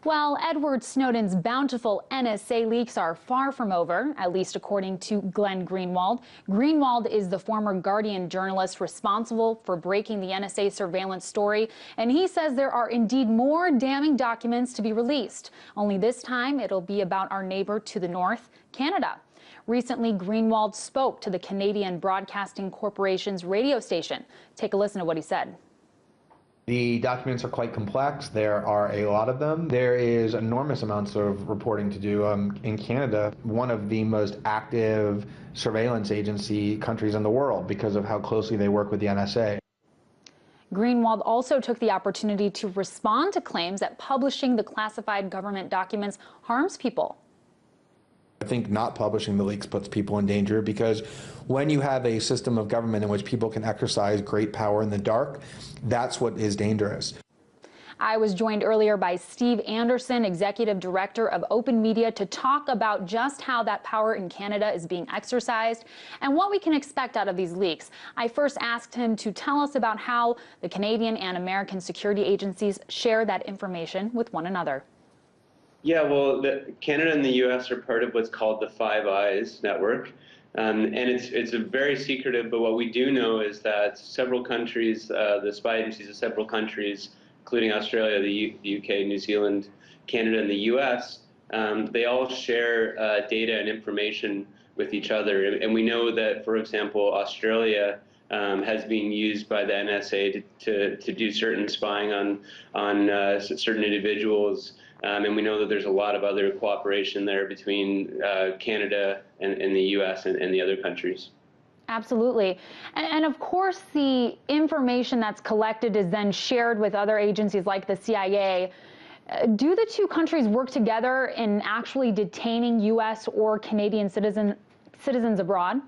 Well, Edward Snowden's bountiful NSA leaks are far from over, at least according to Glenn Greenwald. Greenwald is the former Guardian journalist responsible for breaking the NSA surveillance story, and he says there are indeed more damning documents to be released. Only this time it'll be about our neighbor to the north, Canada. Recently, Greenwald spoke to the Canadian Broadcasting Corporation's radio station. Take a listen to what he said. The documents are quite complex. There are a lot of them. There is enormous amounts of reporting to do. In Canada, one of the most active surveillance agency countries in the world because of how closely they work with the NSA. Greenwald also took the opportunity to respond to claims that publishing the classified government documents harms people. I think not publishing the leaks puts people in danger because when you have a system of government in which people can exercise great power in the dark, that's what is dangerous. I was joined earlier by Steve Anderson, Executive Director of Open Media, to talk about just how that power in Canada is being exercised and what we can expect out of these leaks. I first asked him to tell us about how the Canadian and American security agencies share that information with one another. Yeah, well, Canada and the U.S. are part of what's called the Five Eyes network, and it's a very secretive. But what we do know is that several countries, the spy agencies of several countries, including Australia, the UK, New Zealand, Canada, and the U.S., they all share data and information with each other. And we know that, for example, Australia has been used by the NSA to do certain spying on certain individuals. And we know that there's a lot of other cooperation there between Canada and the U.S. and the other countries. Absolutely. And of course, the information that's collected is then shared with other agencies like the CIA. Do the two countries work together in actually detaining U.S. or Canadian citizens abroad?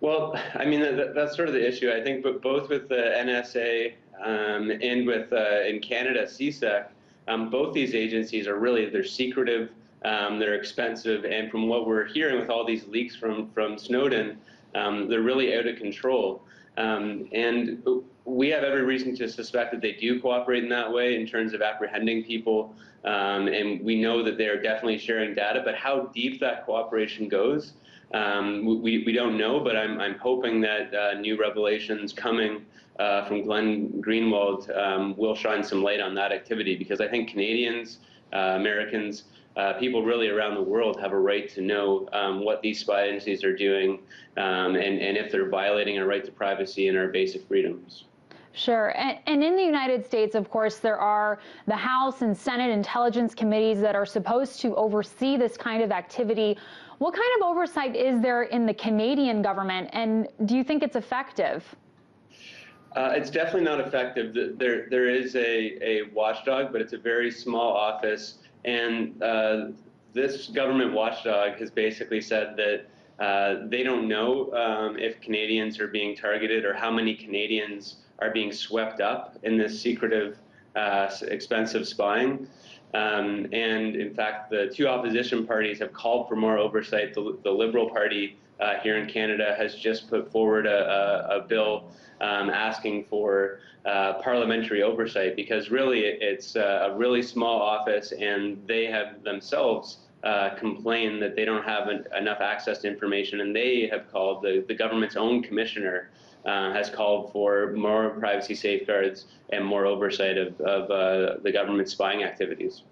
Well, I mean, that's sort of the issue. I think, but both with the NSA and with, in Canada, CSEC, both these agencies are they're secretive, they're expensive, and from what we're hearing with all these leaks from Snowden, they're really out of control. And we have every reason to suspect that they do cooperate in that way in terms of apprehending people, and we know that they're definitely sharing data, but how deep that cooperation goes, we don't know, but I'm hoping that new revelations coming from Glenn Greenwald will shine some light on that activity, because I think Canadians, Americans, people really around the world have a right to know what these spy agencies are doing and if they're violating our right to privacy and our basic freedoms. Sure. And in the United States, of course, there are the House and Senate Intelligence Committees that are supposed to oversee this kind of activity. What kind of oversight is there in the Canadian government, and do you think it's effective? It's definitely not effective. There is a watchdog, but it's a very small office, and this government watchdog has basically said that they don't know if Canadians are being targeted or how many Canadians are being swept up in this secretive, expensive spying. And in fact, the two opposition parties have called for more oversight. The Liberal Party here in Canada has just put forward a bill asking for parliamentary oversight, because really it's a really small office, and they have themselves complained that they don't have enough access to information, and they have called, the government's own commissioner has called for more privacy safeguards and more oversight of the government's spying activities.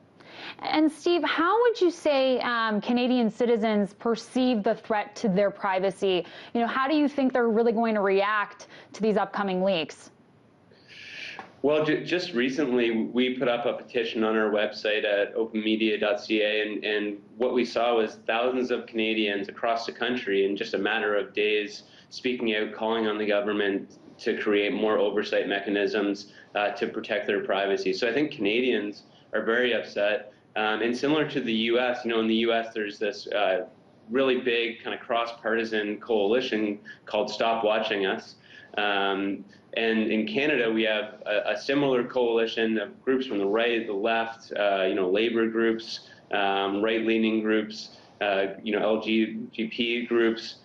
And Steve, how would you say Canadian citizens perceive the threat to their privacy? You know, how do you think they're really going to react to these upcoming leaks? Well, just recently, we put up a petition on our website at openmedia.ca, and what we saw was thousands of Canadians across the country in just a matter of days speaking out, calling on the government to create more oversight mechanisms to protect their privacy. So I think Canadians are very upset. And similar to the U.S., you know, in the U.S. there's this really big kind of cross-partisan coalition called Stop Watching Us. And in Canada, we have a similar coalition of groups from the right, the left, you know, labor groups, right-leaning groups, you know, LGBT groups,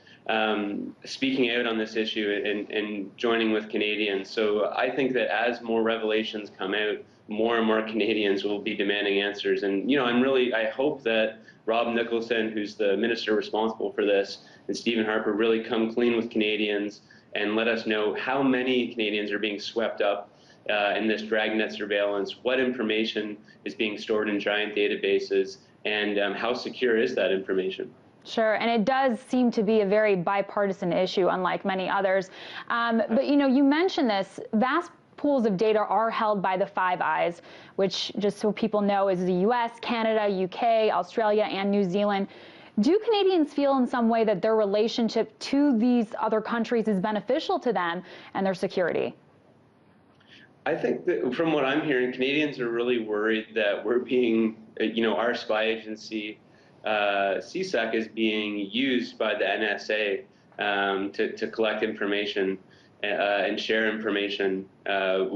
speaking out on this issue and joining with Canadians. So I think that as more revelations come out more and more Canadians will be demanding answers. And, I hope that Rob Nicholson, who's the minister responsible for this, and Stephen Harper really come clean with Canadians and let us know how many Canadians are being swept up in this dragnet surveillance, what information is being stored in giant databases, and how secure is that information. Sure, and it does seem to be a very bipartisan issue, unlike many others. But you mentioned this, vast pools of data are held by the Five Eyes, which, just so people know, is the US, Canada, UK, Australia, and New Zealand. Do Canadians feel in some way that their relationship to these other countries is beneficial to them and their security? I think that from what I'm hearing, Canadians are really worried that we're being, our spy agency, CSEC, is being used by the NSA to collect information and share information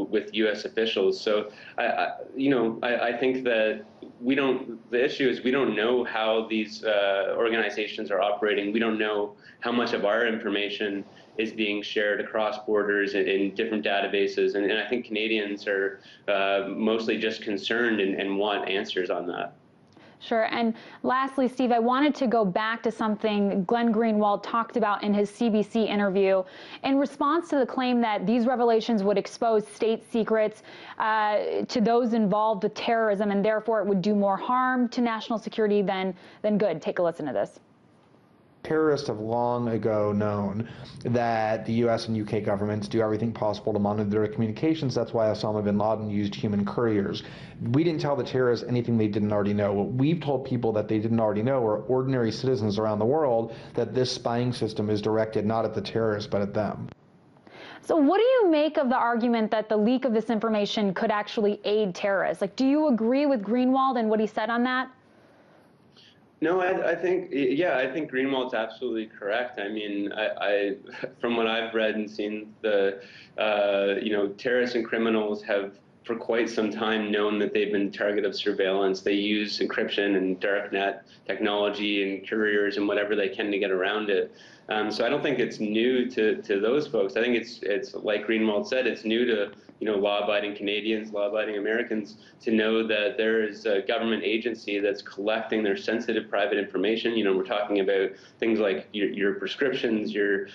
with U.S. officials. So, I think that the issue is we don't know how these organizations are operating. We don't know how much of our information is being shared across borders in different databases. And I think Canadians are mostly just concerned and want answers on that. Sure. And lastly, Steve, I wanted to go back to something Glenn Greenwald talked about in his CBC interview in response to the claim that these revelations would expose state secrets to those involved with terrorism, and therefore it would do more harm to national security than good. Take a listen to this. Terrorists have long ago known that the U.S. and U.K. governments do everything possible to monitor their communications. That's why Osama bin Laden used human couriers. We didn't tell the terrorists anything they didn't already know. What we've told people that they didn't already know are ordinary citizens around the world, that this spying system is directed not at the terrorists but at them. So what do you make of the argument that the leak of this information could actually aid terrorists? Like, do you agree with Greenwald and what he said on that? No, I think Greenwald's absolutely correct. I mean, from what I've read and seen, terrorists and criminals have for quite some time known that they've been target of surveillance. They use encryption and darknet technology and couriers and whatever they can to get around it. So I don't think it's new to those folks. I think it's like Greenwald said, it's new to law-abiding Canadians, law-abiding Americans to know that there is a government agency that's collecting their sensitive private information. We're talking about things like your prescriptions, your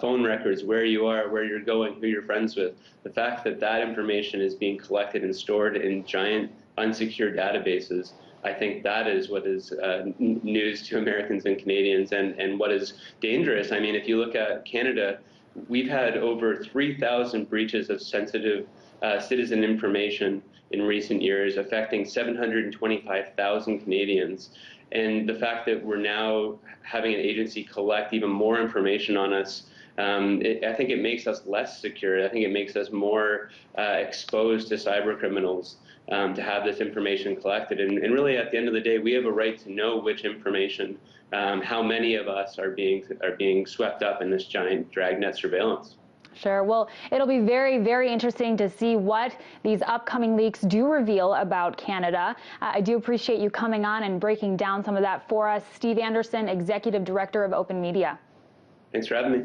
phone records, where you are, where you're going, who you're friends with. The fact that that information is being collected and stored in giant unsecured databases, I think that is what is news to Americans and Canadians, and what is dangerous. I mean, if you look at Canada, we've had over 3,000 breaches of sensitive citizen information in recent years, affecting 725,000 Canadians. And the fact that we're now having an agency collect even more information on us, I think it makes us less secure. I think it makes us more exposed to cyber criminals to have this information collected. And really, at the end of the day, we have a right to know which information, how many of us are being swept up in this giant dragnet surveillance. Sure. Well, it'll be very, very interesting to see what these upcoming leaks do reveal about Canada. I do appreciate you coming on and breaking down some of that for us. Steve Anderson, Executive Director of Open Media. Thanks for having me.